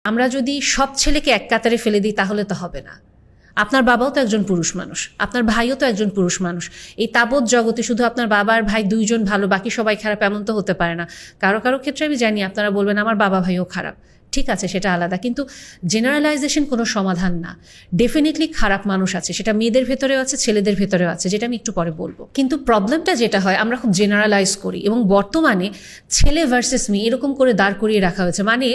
আমরা যদি সব ছেলেকে এক কাতারে ফেলে দিই তাহলে তো হবে না। আপনার বাবাও তো একজন পুরুষ মানুষ, আপনার ভাইও তো একজন পুরুষ মানুষ। এই তাবৎ জগতে শুধু আপনার বাবা আর ভাই দুইজন ভালো, বাকি সবাই খারাপ এমন তো হতে পারে না। কারো কারো ক্ষেত্রে আমি জানি আপনারা বলবেন আমার বাবা ভাইও খারাপ, ঠিক আছে, সেটা আলাদা, কিন্তু জেনারেলাইজেশন কোনো সমাধান না। ডেফিনেটলি খারাপ মানুষ আছে, সেটা মেয়েদের ভেতরেও আছে, ছেলেদের ভেতরেও আছে, যেটা আমি একটু পরে বলবো। কিন্তু প্রবলেমটা যেটা হয়, আমরা খুব জেনারেলাইজ করি এবং বর্তমানে ছেলে ভার্সেস মেয়ে এরকম করে দাঁড় করিয়ে রাখা হয়েছে। মানে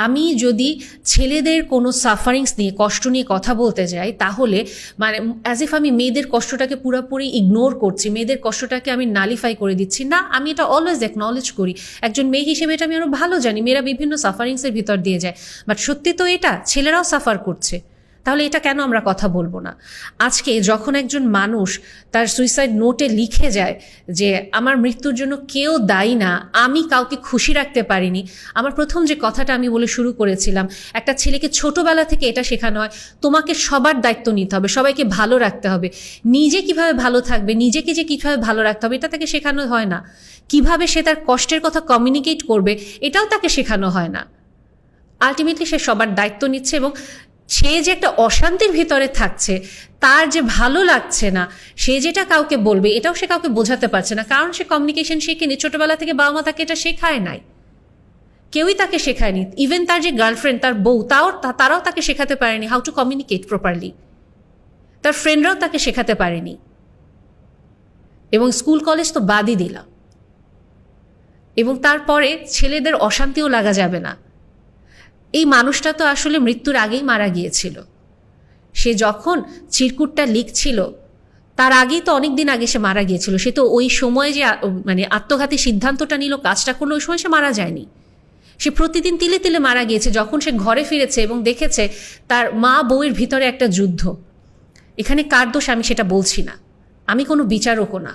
আমি যদি ছেলেদের কোনো সাফারিংস নিয়ে, কষ্ট নিয়ে কথা বলতে যাই, তাহলে মানে অ্যাজ ইফ আমি মেয়েদের কষ্টটাকে পুরোপুরি ইগনোর করছি, মেয়েদের কষ্টটাকে আমি নালিফাই করে দিচ্ছি। না, আমি এটা অলওয়েজ অ্যাকনলেজ করি। একজন মেয়ে হিসেবে এটা আমি আরও ভালো জানি, মেয়েরা বিভিন্ন সাফারিংসের ভিতর দিয়ে যায়, বাট সত্যি তো এটা ছেলেরাও সাফার করছে। তাহলে এটা কেন আমরা কথা বলবো না? আজকে যখন একজন মানুষ তার সুইসাইড নোটে লিখে যায় যে আমার মৃত্যুর জন্য কেউ দায়ী না, আমি কাউকে খুশি রাখতে পারিনি, আমার প্রথম যে কথাটা আমি বলে শুরু করেছিলাম, একটা ছেলেকে ছোটবেলা থেকে এটা শেখানো হয় তোমাকে সবার দায়িত্ব নিতে হবে, সবাইকে ভালো রাখতে হবে, নিজে কিভাবে ভালো থাকবে, নিজেকে যে কিভাবে ভালো রাখতে হবে এটা তাকে শেখানো হয় না। কিভাবে সে তার কষ্টের কথা কমিউনিকেট করবে এটাও তাকে শেখানো হয় না। আলটিমেটলি সে সবার দায়িত্ব নিচ্ছে এবং সে যে একটা অশান্তির ভিতরে থাকছে, তার যে ভালো লাগছে না, সে যেটা কাউকে বলবে এটাও সে কাউকে বোঝাতে পারছে না, কারণ সে কমিউনিকেশন শেখেনি। ছোটবেলা থেকে বাবা মা তাকে এটা শেখায় নাই, কেউই তাকে শেখায়নি। ইভেন তার যে গার্লফ্রেন্ড, তার বউ, তারাও তাকে শেখাতে পারেনি হাউ টু কমিউনিকেট প্রপারলি। তার ফ্রেন্ডরাও তাকে শেখাতে পারেনি, এবং স্কুল কলেজ তো বাদই দিলাম। এবং তারপরে ছেলেদের অশান্তিও লাগা যাবে না। এই মানুষটা তো আসলে মৃত্যুর আগেই মারা গিয়েছিল। সে যখন চিরকুটটা লিখছিল তার আগেই তো অনেক দিন আগে সে মারা গিয়েছিল। সে তো ওই সময়ে যে মানে আত্মঘাতী সিদ্ধান্তটা নিল, কাজটা করলো, ওই সময় সে মারা যায়নি। সে প্রতিদিন তিলে তিলে মারা গিয়েছে। যখন সে ঘরে ফিরেছে এবং দেখেছে তার মা বউয়ের ভিতরে একটা যুদ্ধ, এখানে কার দোষ আমি সেটা বলছি না, আমি কোনো বিচারকও না,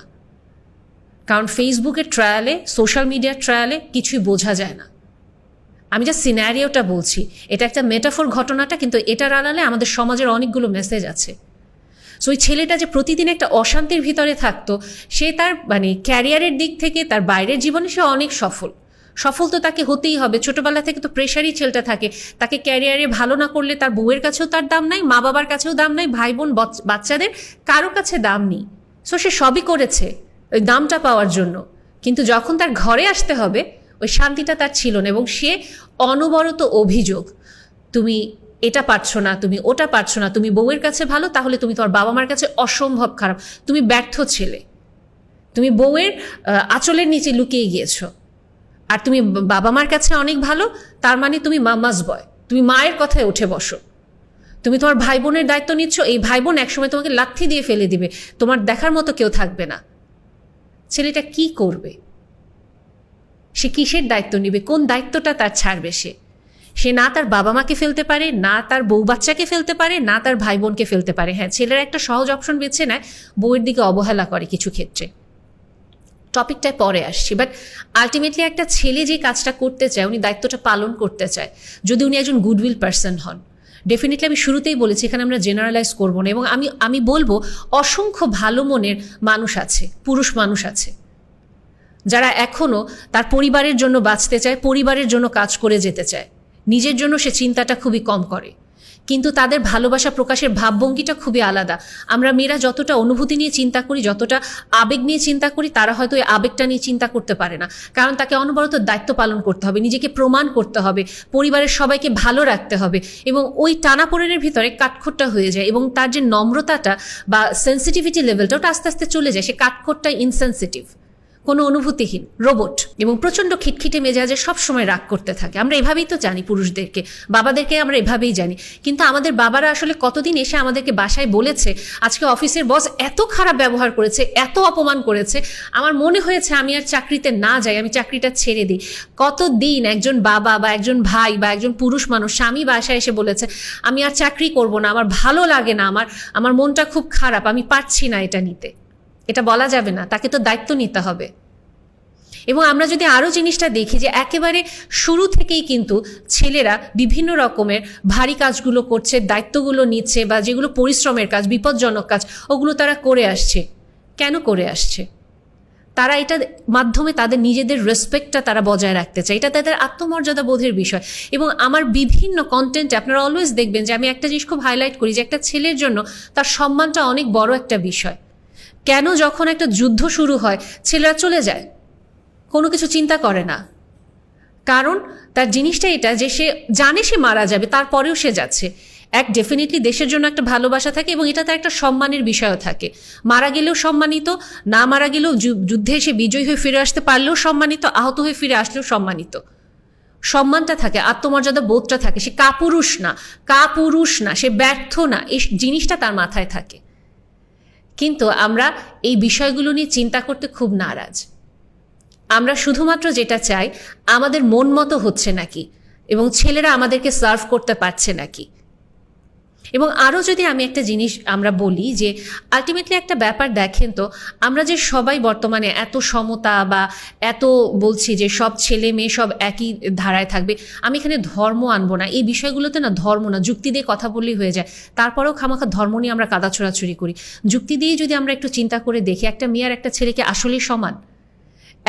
কারণ ফেসবুকের ট্রায়ালে, সোশ্যাল মিডিয়ার ট্রায়ালে কিছুই বোঝা যায় না। আমি যা সিনারিওটা বলছি এটা একটা মেটাফোর ঘটনাটা, কিন্তু এটার আড়ালে আমাদের সমাজের অনেকগুলো মেসেজ আছে। সো ওই ছেলেটা যে প্রতিদিন একটা অশান্তির ভিতরে থাকতো, সে তার মানে ক্যারিয়ারের দিক থেকে, তার বাইরের জীবনে সে অনেক সফল তো তাকে হতেই হবে। ছোটবেলা থেকে তো প্রেশারই ছেলেটা থাকে, তাকে ক্যারিয়ারে ভালো না করলে তার বউয়ের কাছেও তার দাম নাই, মা বাবার কাছেও দাম নাই, ভাই বোন বাচ্চাদের কারো কাছে দাম নেই। সো সে সবই করেছে ওই দামটা পাওয়ার জন্য, কিন্তু যখন তার ঘরে আসতে হবে ওই শান্তিটা তার ছিল না। এবং সে অনবরত অভিযোগ, তুমি এটা পারছো না, তুমি ওটা পারছো না, তুমি বউয়ের কাছে ভালো তাহলে তুমি তোমার বাবা মার কাছে অসম্ভব খারাপ, তুমি ব্যর্থ ছেলে, তুমি বউয়ের আঁচলের নিচে লুকিয়ে গিয়েছো, আর তুমি বাবা মার কাছে অনেক ভালো, তার মানে তুমি মামাস বয়, তুমি মায়ের কথায় উঠে বসো, তুমি তোমার ভাই বোনের দায়িত্ব নিচ্ছ, এই ভাই বোন একসময় তোমাকে লাথি দিয়ে ফেলে দিবে, তোমার দেখার মতো কেউ থাকবে না। ছেলেটা কি করবে? সে কিসের দায়িত্ব নিবে? কোন দায়িত্বটা তার ছাড়বে? সে না তার বাবা মাকে ফেলতে পারে, না তার বউ বাচ্চাকে ফেলতে পারে, না তার ভাই বোনকে ফেলতে পারে। হ্যাঁ, ছেলেরা একটা সহজ অপশন বেছে নেয়, বউয়ের দিকে অবহেলা করে কিছু ক্ষেত্রে। টপিকটায় পরে আসছি, বাট আলটিমেটলি একটা ছেলে যে কাজটা করতে চায়, উনি দায়িত্বটা পালন করতে চায়, যদি উনি একজন গুডউইল পার্সন হন। ডেফিনেটলি আমি শুরুতেই বলেছি এখানে আমরা জেনারেলাইজ করবো না, এবং আমি বলবো অসংখ্য ভালো মনের মানুষ আছে, পুরুষ মানুষ আছে যারা এখনও তার পরিবারের জন্য বাঁচতে চায়, পরিবারের জন্য কাজ করে যেতে চায়, নিজের জন্য সে চিন্তাটা খুবই কম করে, কিন্তু তাদের ভালোবাসা প্রকাশের ভাবভঙ্গিটা খুবই আলাদা। আমরা মেয়েরা যতটা অনুভূতি নিয়ে চিন্তা করি, যতটা আবেগ নিয়ে চিন্তা করি, তারা হয়তো এই আবেগটা নিয়ে চিন্তা করতে পারে না, কারণ তাকে অনবরত দায়িত্ব পালন করতে হবে, নিজেকে প্রমাণ করতে হবে, পরিবারের সবাইকে ভালো রাখতে হবে, এবং ওই টানাপোড়েনের ভিতরে কাঠখোট্টা হয়ে যায়, এবং তার যে নম্রতাটা বা সেন্সিটিভিটি লেভেলটা ওটা আস্তে আস্তে চলে যায়। সে কাঠখোট্টা, ইনসেন্সিটিভ, কোনো অনুভূতিহীন রোবট, এবং প্রচণ্ড খিটখিটে মেজাজে সবসময় রাগ করতে থাকে। আমরা এভাবেই তো জানি পুরুষদেরকে, বাবাদেরকে আমরা এভাবেই জানি, কিন্তু আমাদের বাবারা আসলে কতদিন এসে আমাদেরকে বাসায় বলেছে আজকে অফিসের বস এত খারাপ ব্যবহার করেছে, এত অপমান করেছে, আমার মনে হয়েছে আমি আর চাকরিতে না যাই, আমি চাকরিটা ছেড়ে দিই। কতদিন একজন বাবা বা একজন ভাই বা একজন পুরুষ মানুষ, স্বামী বাসায় এসে বলেছে আমি আর চাকরি করব না, আমার ভালো লাগে না, আমার মনটা খুব খারাপ, আমি পারছি না এটা নিতে। এটা বলা যাবে না, তাকে তো দায়িত্ব নিতে হবে। এবং আমরা যদি আরও জিনিসটা দেখি যে একেবারে শুরু থেকেই কিন্তু ছেলেরা বিভিন্ন রকমের ভারী কাজগুলো করছে, দায়িত্বগুলো নিচ্ছে, বা যেগুলো পরিশ্রমের কাজ, বিপজ্জনক কাজ, ওগুলো তারা করে আসছে। কেন করে আসছে? তারা এটার মাধ্যমে তাদের নিজেদের রেসপেক্টটা তারা বজায় রাখতে চায়, এটা তাদের আত্মমর্যাদা বোধের বিষয়। এবং আমার বিভিন্ন কন্টেন্টে আপনারা অলওয়েজ দেখবেন যে আমি একটা জিনিস খুব হাইলাইট করি যে একটা ছেলের জন্য তার সম্মানটা অনেক বড় একটা বিষয়। কেন যখন একটা যুদ্ধ শুরু হয় ছেলেরা চলে যায়, কোনো কিছু চিন্তা করে না, কারণ তার জিনিসটা এটা যে সে জানে সে মারা যাবে, তারপরেও সে যাচ্ছে। ডেফিনেটলি দেশের জন্য একটা ভালোবাসা থাকে এবং এটা তার একটা সম্মানের বিষয়ও থাকে। মারা গেলেও সম্মানিত, না মারা গেলেও যুদ্ধে এসে বিজয়ী হয়ে ফিরে আসতে পারলেও সম্মানিত, আহত হয়ে ফিরে আসলেও সম্মানিত। সম্মানটা থাকে, আত্মমর্যাদা বোধটা থাকে। সে কাপুরুষ না, সে ব্যর্থ না, এই জিনিসটা তার মাথায় থাকে। কিন্তু আমরা এই বিষয়গুলো নিয়ে চিন্তা করতে খুব নারাজ। আমরা শুধুমাত্র যেটা চাই আমাদের মন মতো হচ্ছে নাকি, এবং ছেলেরা আমাদেরকে সার্ভ করতে পারছে নাকি। এবং আরও যদি আমি একটা জিনিস আমরা বলি যে আলটিমেটলি একটা ব্যাপার দেখেন তো, আমরা যে সবাই বর্তমানে এত সমতা বা এত বলছি যে সব ছেলে মেয়ে সব একই ধারায় থাকবে, আমি এখানে ধর্ম আনবো না, এই বিষয়গুলোতে না ধর্ম না, যুক্তি দিয়ে কথা বললেই হয়ে যায়। তারপরেও খামাখা ধর্ম নিয়ে আমরা কাদা ছোড়াছুড়ি করি। যুক্তি দিয়ে যদি আমরা একটু চিন্তা করে দেখি, একটা মেয়ে আর একটা ছেলেকে আসলেই সমান।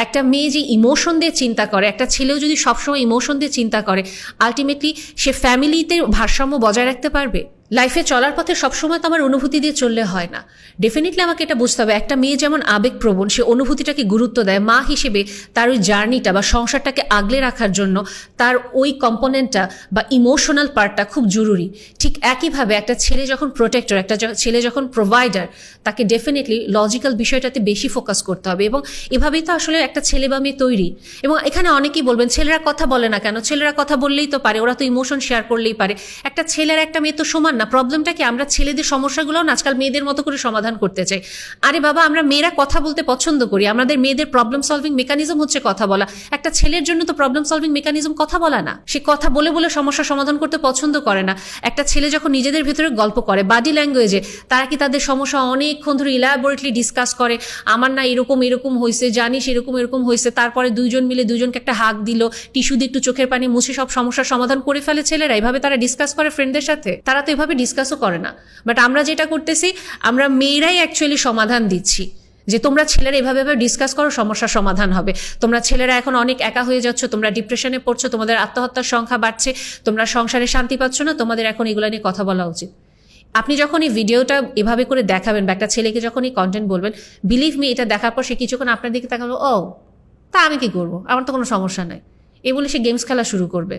একটা মেয়ে যে ইমোশন দিয়ে চিন্তা করে, একটা ছেলেও যদি সবসময় ইমোশন দিয়ে চিন্তা করে, আলটিমেটলি সে ফ্যামিলিতে ভারসাম্য বজায় রাখতে পারবে। লাইফে চলার পথে সবসময় তো আমার অনুভূতি দিয়ে চললে হয় না। ডেফিনেটলি আমাকে এটা বুঝতে হবে, একটা মেয়ে যেমন আবেগপ্রবণ, সে অনুভূতিটাকে গুরুত্ব দেয়। মা হিসেবে তার ওই জার্নিটা বা সংসারটাকে আগলে রাখার জন্য তার ওই কম্পোনেন্টটা বা ইমোশনাল পার্টটা খুব জরুরি। ঠিক একইভাবে একটা ছেলে যখন প্রোটেক্টর, একটা ছেলে যখন প্রোভাইডার, তাকে ডেফিনেটলি লজিক্যাল বিষয়টাতে বেশি ফোকাস করতে হবে। এবং এভাবেই তো আসলে একটা ছেলে বা মেয়ে তৈরি। এবং এখানে অনেকেই বলবেন ছেলেরা কথা বলে না কেন, ছেলেরা কথা বললেই তো পারে, ওরা তো ইমোশন শেয়ার করলেই পারে। একটা ছেলের একটা মেয়ে তো সমান না। প্রবলেমটা কি, আমরা ছেলেদের সমস্যাগুলো আজকাল মেয়েদের মতো করে সমাধান করতে চাই। আরে বাবা, আমরা মেয়েরা কথা বলতে পছন্দ করি, আমাদের মেয়েদের প্রবলেম সলভিং মেকানিজম হচ্ছে কথা বলা। একটা ছেলের জন্য তো প্রবলেম সলভিং মেকানিজম কথা বলা না। সে কথা বলে বলে সমস্যা সমাধান করতে পছন্দ করে না। একটা ছেলে যখন নিজেদের ভেতরে গল্প করে বডি ল্যাঙ্গুয়েজে, তারা কি তাদের সমস্যা অনেকক্ষণ ধরে ইলাবোরেটলি ডিসকাস করে, আমার না এরকম হয়েছে, জানিস এরকম হয়েছে, তারপরে দুইজন মিলে দুজনকে একটা হাক দিল, টিস্যু দিয়ে একটু চোখের পানি মুছে সব সমস্যার সমাধান করে ফেলে ছেলেরা। এভাবে তারা ডিসকাস করে ফ্রেন্ডদের সাথে, তারা তো এভাবে ডিসকাসও করে না। বাট আমরা যেটা করতেছি, আমরা মেয়েরাই অ্যাকচুয়ালি সমাধান দিচ্ছি যে তোমরা ছেলেরা এভাবে ডিসকাস করো, সমস্যার সমাধান হবে। তোমরা ছেলেরা এখন অনেক একা হয়ে যাচ্ছ, তোমরা ডিপ্রেশনে পড়ছো, তোমাদের আত্মহত্যার সংখ্যা বাড়ছে, তোমরা সংসারে শান্তি পাচ্ছ না, তোমাদের এখন এগুলো নিয়ে কথা বলা উচিত। আপনি যখন এই ভিডিওটা এভাবে করে দেখাবেন বা একটা ছেলেকে যখন এই কন্টেন্ট বলবেন, বিলিভ মি, এটা দেখার পর সে কিছুক্ষণ আপনার দিকে তাকালো, ও তা আমি কি করবো, আমার তো কোনো সমস্যা নাই, এই বলে সে গেমস খেলা শুরু করবে,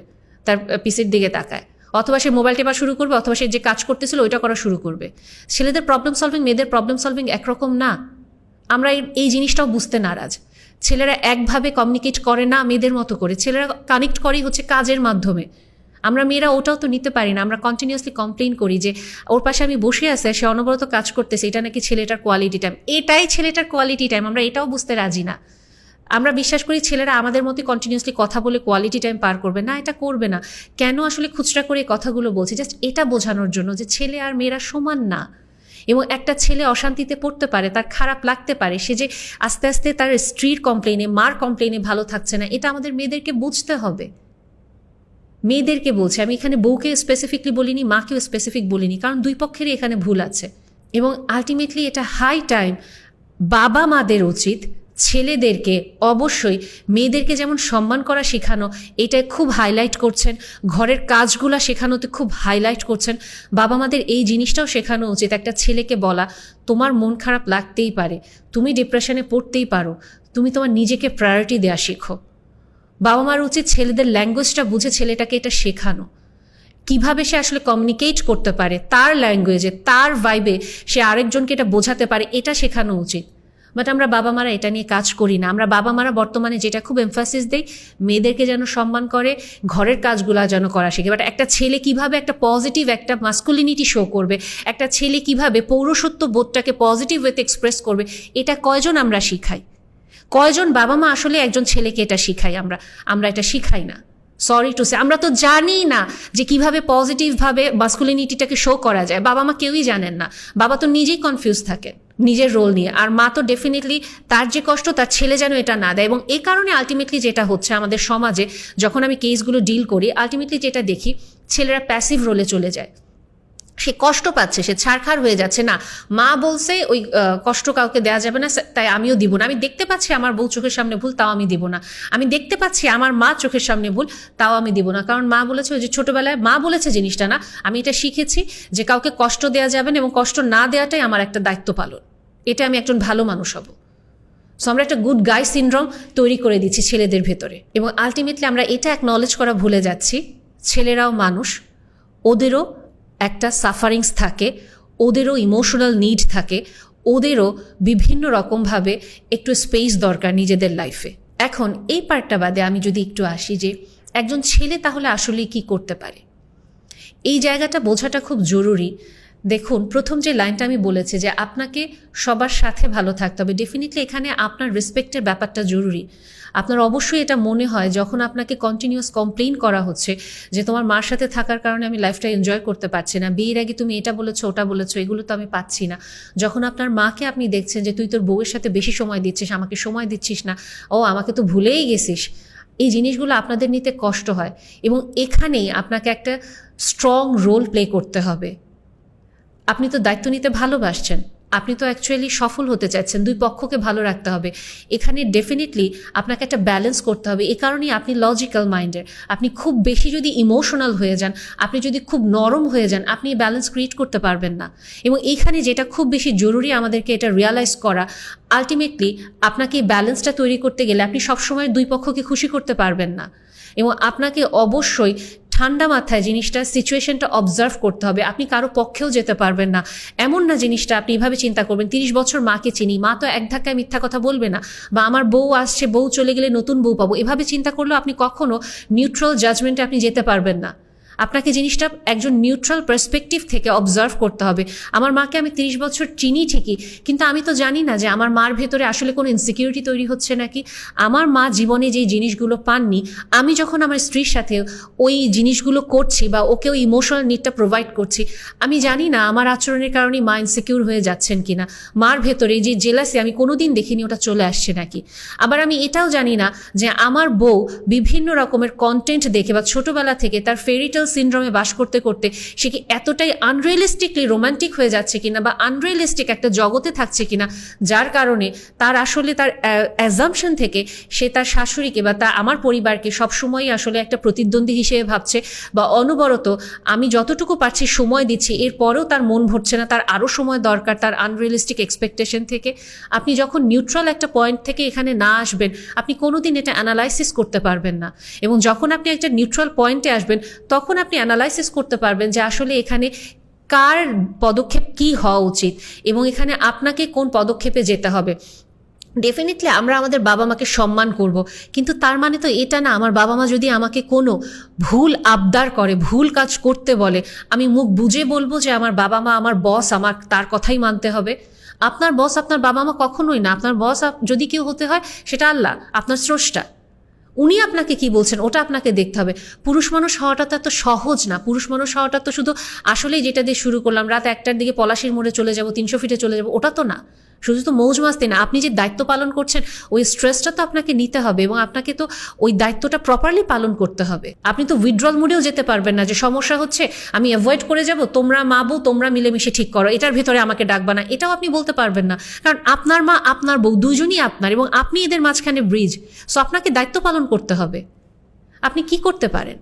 তার পিসির দিকে তাকায়, অথবা সে মোবাইল টেপা শুরু করবে, অথবা সে যে কাজ করতেছিল ওইটা করা শুরু করবে। ছেলেদের প্রবলেম সলভিং, মেয়েদের প্রবলেম সলভিং একরকম না। আমরা এই জিনিসটাও বুঝতে নারাজ। ছেলেরা একভাবে কমিউনিকেট করে না মেয়েদের মতো করে, ছেলেরা কানেক্ট করেই হচ্ছে কাজের মাধ্যমে। আমরা মেয়েরা ওটাও তো নিতে পারি না। আমরা কন্টিনিউয়াসলি কমপ্লেন করি যে ওর পাশে আমি বসে আছে, সে অনবরত কাজ করতেছে, এটা নাকি ছেলেটার কোয়ালিটি টাইম। এটাই ছেলেটার কোয়ালিটি টাইম, আমরা এটাও বুঝতে রাজি না। আমরা বিশ্বাস করি ছেলেরা আমাদের মতো কন্টিনিউয়াসলি কথা বলে কোয়ালিটি টাইম পার করবে না, এটা করবে না। কেন আসলে খুচরা করে কথাগুলো বলছি, জাস্ট এটা বোঝানোর জন্য যে ছেলে আর মেয়েরা সমান না। এবং একটা ছেলে অশান্তিতে পড়তে পারে, তার খারাপ লাগতে পারে, সে যে আস্তে আস্তে তার স্ত্রীর কমপ্লেনে, মার কমপ্লেনে ভালো থাকছে না, এটা আমাদের মেয়েদেরকে বুঝতে হবে। মেয়েদেরকে বলছি আমি, এখানে বউকে স্পেসিফিকলি বলিনি, মাকেও স্পেসিফিক বলিনি, কারণ দুই পক্ষেরই এখানে ভুল আছে। এবং আলটিমেটলি এটা হাই টাইম বাবা মাদের উচিত ছেলেদেরকে অবশ্যই মেয়েদেরকে যেমন সম্মান করা শেখানো, এটা খুব হাইলাইট করছেন, ঘরের কাজগুলো শেখানোতে খুব হাইলাইট করছেন। বাবা মাদের এই জিনিসটাও শেখানো উচিত, একটা ছেলেকে বলা, তোমার মন খারাপ লাগতেই পারে, তুমি ডিপ্রেশনে পড়তেই পারো, তুমি তোমার নিজেকে প্রায়োরিটি দেওয়া শেখো। বাবা মার উচিত ছেলেদের ল্যাঙ্গুয়েজটা বুঝে ছেলেটাকে এটা শেখানো, কিভাবে সে আসলে কমিউনিকেট করতে পারে, তার ল্যাঙ্গুয়েজে, তার ভাইবে সে আরেকজনকে এটা বোঝাতে পারে, এটা শেখানো উচিত। বাট আমরা বাবা মারা এটা নিয়ে কাজ করি না। আমরা বাবা মারা বর্তমানে যেটা খুব এমফাসিস দেই, মেয়েদেরকে যেন সম্মান করে, ঘরের কাজগুলো যেন করা শেখে। বাট একটা ছেলে কিভাবে একটা পজিটিভ একটা মাস্কুলিনিটি শো করবে, একটা ছেলে কিভাবে পৌরসত্ব বোধটাকে পজিটিভ ওয়েতে এক্সপ্রেস করবে, এটা কয়জন আমরা শিখাই? কয়জন বাবা মা আসলে একজন ছেলেকে এটা শিখাই? আমরা এটা শিখাই না। সরি টু সে, আমরা তো জানি না যে কিভাবে পজিটিভভাবে মাস্কুলিনিটিটাকে শো করা যায়। বাবা মা কেউই জানেন না, বাবা তো নিজেই কনফিউজ থাকেন নিজের রোল নিয়ে। আর মা তো ডেফিনেটলি তার যে কষ্ট তার ছেলে যেন এটা না দেয়। এবং এই কারণে আলটিমেটলি যেটা হচ্ছে আমাদের সমাজে, যখন আমি কেসগুলো ডিল করি, আলটিমেটলি যেটা দেখি, ছেলেরা প্যাসিভ রোলে চলে যায়। সে কষ্ট পাচ্ছে, সে ছাড়খাড় হয়ে যাচ্ছে, না মা বলছে ওই কষ্ট কাউকে দেওয়া যাবে না, তাই আমিও দিব না। আমি দেখতে পাচ্ছি আমার বউ চোখের সামনে ভুল, তাও আমি দিব না। আমি দেখতে পাচ্ছি আমার মা চোখের সামনে ভুল, তাও আমি দিব না। কারণ মা বলেছে, ওই যে ছোটবেলায় মা বলেছে জিনিসটা না, আমি এটা শিখেছি যে কাউকে কষ্ট দেওয়া যাবে না এবং কষ্ট না দেওয়াটাই আমার একটা দায়িত্ব পালন, এটা আমি একজন ভালো মানুষ হব। সো আমরা একটা গুড গাই সিনড্রোম তৈরি করে দিচ্ছি ছেলেদের ভেতরে, এবং আলটিমেটলি আমরা এটা অ্যাকনলেজ করা ভুলে যাচ্ছি ছেলেরাও মানুষ, ওদেরও একটা সাফারিংস থাকে, ওদেরও ইমোশনাল নিড থাকে, ওদেরও বিভিন্ন রকমভাবে একটু স্পেস দরকার নিজেদের লাইফে। এখন এই পার্টটা বাদে আমি যদি একটু আসি যে একজন ছেলে তাহলে আসলে কি করতে পারে, এই জায়গাটা বোঝাটা খুব জরুরি। দেখুন, প্রথম যে লাইনটা আমি বলেছি যে আপনাকে সবার সাথে ভালো থাকতে হবে, ডেফিনেটলি এখানে আপনার রেসপেক্টের ব্যাপারটা জরুরি। আপনার অবশ্যই এটা মনে হয় যখন আপনাকে কন্টিনিউয়াস কমপ্লেইন করা হচ্ছে যে তোমার মার সাথে থাকার কারণে আমি লাইফটা এনজয় করতে পারছি না, বিয়ের আগে তুমি এটা বলেছো ওটা বলেছো, এগুলো তো আমি পাচ্ছি না। যখন আপনার মাকে আপনি দেখছেন যে তুই তোর বউয়ের সাথে বেশি সময় দিচ্ছিস, আমাকে সময় দিচ্ছিস না, ও আমাকে তো ভুলেই গেছিস, এই জিনিসগুলো আপনাদের নিতে কষ্ট হয়। এবং এখানেই আপনাকে একটা স্ট্রং রোল প্লে করতে হবে। আপনি তো দায়িত্ব নিতে ভালোবাসছেন, আপনি তো অ্যাকচুয়ালি সফল হতে চাচ্ছেন, দুই পক্ষকে ভালো রাখতে হবে। এখানে ডেফিনেটলি আপনাকে একটা ব্যালেন্স করতে হবে। এ কারণেই আপনি লজিক্যাল মাইন্ডের। আপনি খুব বেশি যদি ইমোশনাল হয়ে যান, আপনি যদি খুব নরম হয়ে যান, আপনি ব্যালেন্স ক্রিয়েট করতে পারবেন না। এবং এইখানে যেটা খুব বেশি জরুরি আমাদেরকে এটা রিয়ালাইজ করা, আলটিমেটলি আপনাকে এই ব্যালেন্সটা তৈরি করতে গেলে আপনি সবসময় দুই পক্ষকে খুশি করতে পারবেন না, এবং আপনাকে অবশ্যই ঠান্ডা মাথায় জিনিসটা সিচুয়েশনটা অবজার্ভ করতে হবে। আপনি কারো পক্ষেও যেতে পারবেন না, এমন না জিনিসটা আপনি এভাবে চিন্তা করবেন 30 বছর মাকে চিনি, মা তো এক ধাক্কায় মিথ্যা কথা বলবে না, বা আমার বউ আসছে, বউ চলে গেলে নতুন বউ পাবো, এভাবে চিন্তা করলেও আপনি কখনো নিউট্রাল জাজমেন্টে আপনি যেতে পারবেন না। আপনাকে জিনিসটা একজন নিউট্রাল পার্সপেক্টিভ থেকে অবজার্ভ করতে হবে। আমার মাকে আমি 30 বছর চিনি ঠিকই, কিন্তু আমি তো জানি না যে আমার মার ভেতরে আসলে কোনো ইনসিকিউরিটি তৈরি হচ্ছে নাকি। আমার মা জীবনে যেই জিনিসগুলো পাননি, আমি যখন আমার স্ত্রীর সাথে ওই জিনিসগুলো করছি বা ওকেও ইমোশনাল নিডটা প্রোভাইড করছি, আমি জানি না আমার আচরণের কারণে মা ইনসিকিউর হয়ে যাচ্ছেন কিনা, মার ভেতরে যে জেলাসি আমি কোনোদিন দেখিনি ওটা চলে আসছে নাকি। আবার আমি এটাও জানি না যে আমার বউ বিভিন্ন রকমের কন্টেন্ট দেখে বা ছোটবেলা থেকে তার ফেরিটেল সিনড্রোমে বাস করতে করতে সে কি এতটাই আনরিয়েলিস্টিকলি রোমান্টিক হয়ে যাচ্ছে কিনা, বা আনরিয়েলিস্টিক একটা জগতে থাকছে কিনা, যার কারণে তার আসলে তার অ্যাজাম্পশন থেকে সে তার শাশুড়িকে বা আমার পরিবারকে সবসময়ই আসলে একটা প্রতিদ্বন্দ্বী হিসেবে ভাবছে, বা অনবরত আমি যতটুকু পারছি সময় দিচ্ছি, এরপরেও তার মন ভরছে না, তার আরও সময় দরকার তার আনরিয়েলিস্টিক এক্সপেকটেশন থেকে। আপনি যখন নিউট্রাল একটা পয়েন্ট থেকে এখানে না আসবেন, আপনি কোনোদিন এটা অ্যানালাইসিস করতে পারবেন না। এবং যখন আপনি একটা নিউট্রাল পয়েন্টে আসবেন, তখন আপনি অ্যানালাইসিস করতে পারবেন যে আসলে এখানে কার পদক্ষেপ কি হওয়া উচিত এবং এখানে আপনাকে কোন পদক্ষেপে যেতে হবে। ডেফিনেটলি আমরা আমাদের বাবা মাকে সম্মান করব, কিন্তু তার মানে তো এটা না আমার বাবা মা যদি আমাকে কোনো ভুল আবদার করে, ভুল কাজ করতে বলে, আমি মুখ বুজে বলবো যে আমার বাবা মা আমার বস, আমার তার কথাই মানতে হবে। আপনার বস আপনার বাবা মা কখনোই না। আপনার বস যদি কেউ হতে হয় সেটা আল্লাহ, আপনার স্রষ্টা, উনি আপনাকে কি বলছেন ওটা আপনাকে দেখতে হবে। পুরুষ মানুষ হওয়াটা তো এত সহজ না। পুরুষ মানুষ হওয়াটা তো শুধু আসলেই যেটা দিয়ে শুরু করলাম, রাত 1টার দিকে পলাশির মোড়ে চলে যাব, 300 ফিটে চলে যাব, ওটা তো না। শুধু তো মৌজ মাস্তি না, আপনি যে দায়িত্ব পালন করছেন ওই স্ট্রেসটা তো আপনাকে নিতে হবে এবং আপনাকে তো ওই দায়িত্বটা প্রপারলি পালন করতে হবে। আপনি তো উইথড্রল মোডেও যেতে পারবেন না যে সমস্যা হচ্ছে আমি অ্যাভয়েড করে যাব, তোমরা মা বউ তোমরা মিলেমিশে ঠিক করো, এটার ভিতরে আমাকে ডাকবা না, এটাও আপনি বলতে পারবেন না। কারণ আপনার মা আপনার বউ দুজনই আপনার এবং আপনি এদের মাঝখানে ব্রিজ। সো আপনাকে দায়িত্ব পালন করতে হবে। আপনি কি করতে পারেন?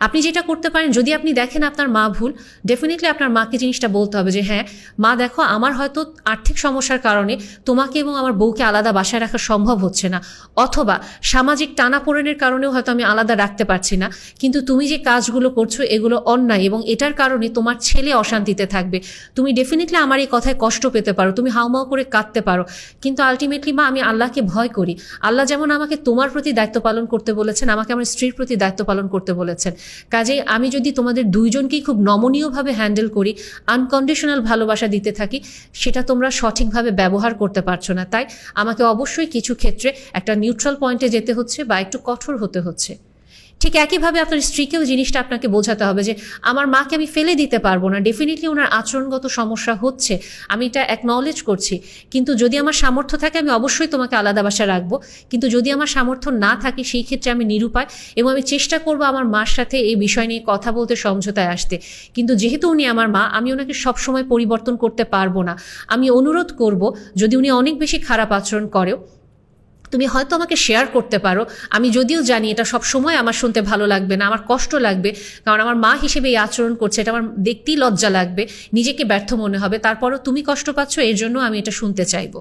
আপনি যেটা করতে পারেন, যদি আপনি দেখেন আপনার মা ভুল, ডেফিনেটলি আপনার মাকে জিনিসটা বলতে হবে যে হ্যাঁ মা দেখো, আমার হয়তো আর্থিক সমস্যার কারণে তোমাকে এবং আমার বউকে আলাদা বাসায় রাখা সম্ভব হচ্ছে না, অথবা সামাজিক টানাপোড়েনের কারণেও হয়তো আমি আলাদা রাখতে পারছি না, কিন্তু তুমি যে কাজগুলো করছো এগুলো অন্যায় এবং এটার কারণে তোমার ছেলে অশান্তিতে থাকবে। তুমি ডেফিনেটলি আমার এই কথায় কষ্ট পেতে পারো, তুমি হাউমাউ করে কাঁদতে পারো, কিন্তু আলটিমেটলি মা আমি আল্লাহকে ভয় করি। আল্লাহ যেমন আমাকে তোমার প্রতি দায়িত্ব পালন করতে বলেছেন, আমাকে আমার স্ত্রীর প্রতি দায়িত্ব পালন করতে বলেছেন। কাজেই আমি যদি তোমাদের দুইজনকেই খুব নমনীয়ভাবে হ্যান্ডেল করি, আনকন্ডিশনাল ভালোবাসা দিতে থাকি, সেটা তোমরা সঠিকভাবে ব্যবহার করতে পারছো না। তাই আমাকে অবশ্যই কিছু ক্ষেত্রে একটা নিউট্রাল পয়েন্টে যেতে হচ্ছে বা একটু কঠোর হতে হচ্ছে। ঠিক একইভাবে আপনার স্ত্রীকেও জিনিসটা আপনাকে বোঝাতে হবে যে আমার মাকে আমি ফেলে দিতে পারবো না, ডেফিনেটলি ওনার আচরণগত সমস্যা হচ্ছে, আমি এটা অ্যাকনলেজ করছি, কিন্তু যদি আমার সামর্থ্য থাকে আমি অবশ্যই তোমাকে আলাদা বাসায় রাখবো, কিন্তু যদি আমার সামর্থ্য না থাকে সেই ক্ষেত্রে আমি নিরুপায় এবং আমি চেষ্টা করবো আমার মার সাথে এই বিষয় নিয়ে কথা বলতে, সমঝোতায় আসতে। কিন্তু যেহেতু উনি আমার মা, আমি ওনাকে সবসময় পরিবর্তন করতে পারবো না। আমি অনুরোধ করব, যদি উনি অনেক বেশি খারাপ আচরণ করেও তুমি হয়তো আমাকে শেয়ার করতে পারো, আমি যদিও জানি এটা সব সময় আমার শুনতে ভালো লাগবে না, আমার কষ্ট লাগবে, কারণ আমার মা হিসেবে এই আচরণ করছে, এটা আমার দেখতেই লজ্জা লাগবে, নিজেকে ব্যর্থ মনে হবে, তারপরও তুমি কষ্ট পাচ্ছ, এর জন্য আমি এটা শুনতে চাইবো,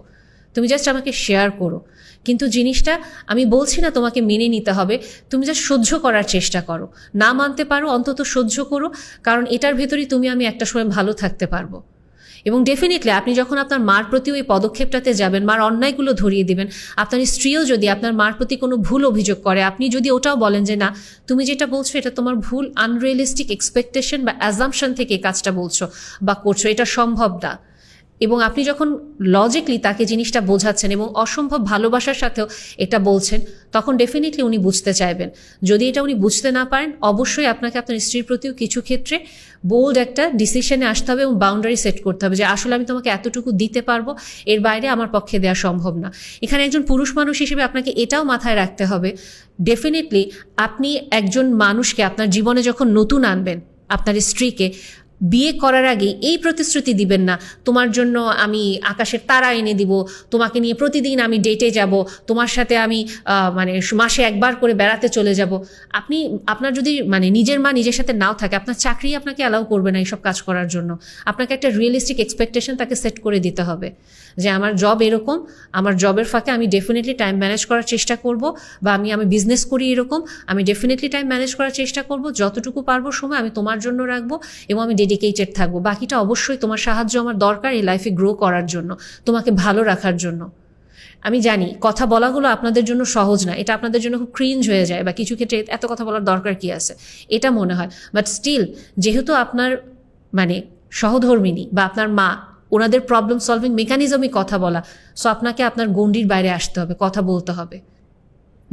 তুমি জাস্ট আমাকে শেয়ার করো। কিন্তু জিনিসটা আমি বলছি না তোমাকে মেনে নিতে হবে, তুমি জাস্ট সহ্য করার চেষ্টা করো, না মানতে পারো অন্তত সহ্য করো, কারণ এটার ভেতরেই তুমি আমি একটা সময় ভালো থাকতে পারবো। এবং ডেফিনেটলি আপনি যখন আপনার মার প্রতি ওই পদক্ষেপটাতে যাবেন, মার অন্যায়গুলো ধরিয়ে দিবেন, আপনার স্ত্রীও যদি আপনার মার প্রতি কোনো ভুল অভিযোগ করে, আপনি যদি ওটাও বলেন যে না তুমি যেটা বলছো এটা তোমার ভুল, আনরিয়েলিস্টিক এক্সপেকটেশন বা অ্যাজাম্পশন থেকে এই কাজটা বলছো বা করছো, এটা সম্ভব না, এবং আপনি যখন লজিকলি তাকে জিনিসটা বোঝাচ্ছেন এবং অসম্ভব ভালোবাসার সাথেও এটা বলছেন, তখন ডেফিনেটলি উনি বুঝতে চাইবেন। যদি এটা উনি বুঝতে না পারেন, অবশ্যই আপনাকে আপনার স্ত্রীর প্রতিও কিছু ক্ষেত্রে বোল্ড একটা ডিসিশনে আসতে হবে এবং বাউন্ডারি সেট করতে হবে যে আসলে আমি তোমাকে এতটুকু দিতে পারবো, এর বাইরে আমার পক্ষে দেওয়া সম্ভব না। এখানে একজন পুরুষ মানুষ হিসেবে আপনাকে এটাও মাথায় রাখতে হবে, ডেফিনেটলি আপনি একজন মানুষকে আপনার জীবনে যখন নতুন আনবেন, আপনার স্ত্রীকে বিয়ে করার আগে এই প্রতিশ্রুতি দিবেন না তোমার জন্য আমি আকাশের তারা এনে দিব, তোমাকে নিয়ে প্রতিদিন আমি ডেটে যাব, তোমার সাথে আমি মানে মাসে একবার করে বেড়াতে চলে যাব। আপনি আপনার যদি মানে নিজের মা নিজের সাথে নাও থাকে, আপনার চাকরি আপনাকে অ্যালাউ করবে না এইসব কাজ করার জন্য। আপনাকে একটা রিয়েলিস্টিক এক্সপেকটেশন তাকে সেট করে দিতে হবে যে আমার জব এরকম, আমার জবের ফাঁকে আমি ডেফিনেটলি টাইম ম্যানেজ করার চেষ্টা করব, বা আমি বিজনেস করি এরকম, আমি ডেফিনেটলি টাইম ম্যানেজ করার চেষ্টা করব, যতটুকু পারবো সময় আমি তোমার জন্য রাখবো এবং আমি ডেডিকেটেড থাকবো, বাকিটা অবশ্যই তোমার সাহায্য আমার দরকার এই লাইফে গ্রো করার জন্য, তোমাকে ভালো রাখার জন্য। আমি জানি কথা বলাগুলো আপনাদের জন্য সহজ না, এটা আপনাদের জন্য খুব ক্রিঞ্জ হয়ে যায়, বা কিছু ক্ষেত্রে এত কথা বলার দরকার কি আছে এটা মনে হয়, বাট স্টিল যেহেতু আপনার মানে সহধর্মিণী বা আপনার মা, ওনাদের প্রবলেম সলভিং মেকানিজমই কথা বলা, সো আপনাকে আপনার গণ্ডির বাইরে আসতে হবে, কথা বলতে হবে,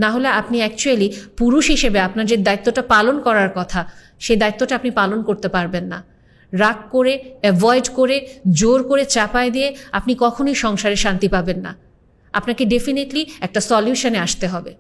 না হলে আপনি অ্যাকচুয়ালি পুরুষ হিসেবে আপনার যে দায়িত্বটা পালন করার কথা সেই দায়িত্বটা আপনি পালন করতে পারবেন না। রাগ করে, অ্যাভয়েড করে, জোর করে চাপায় দিয়ে আপনি কখনোই সংসারে শান্তি পাবেন না। আপনাকে ডেফিনেটলি একটা সলিউশনে আসতে হবে।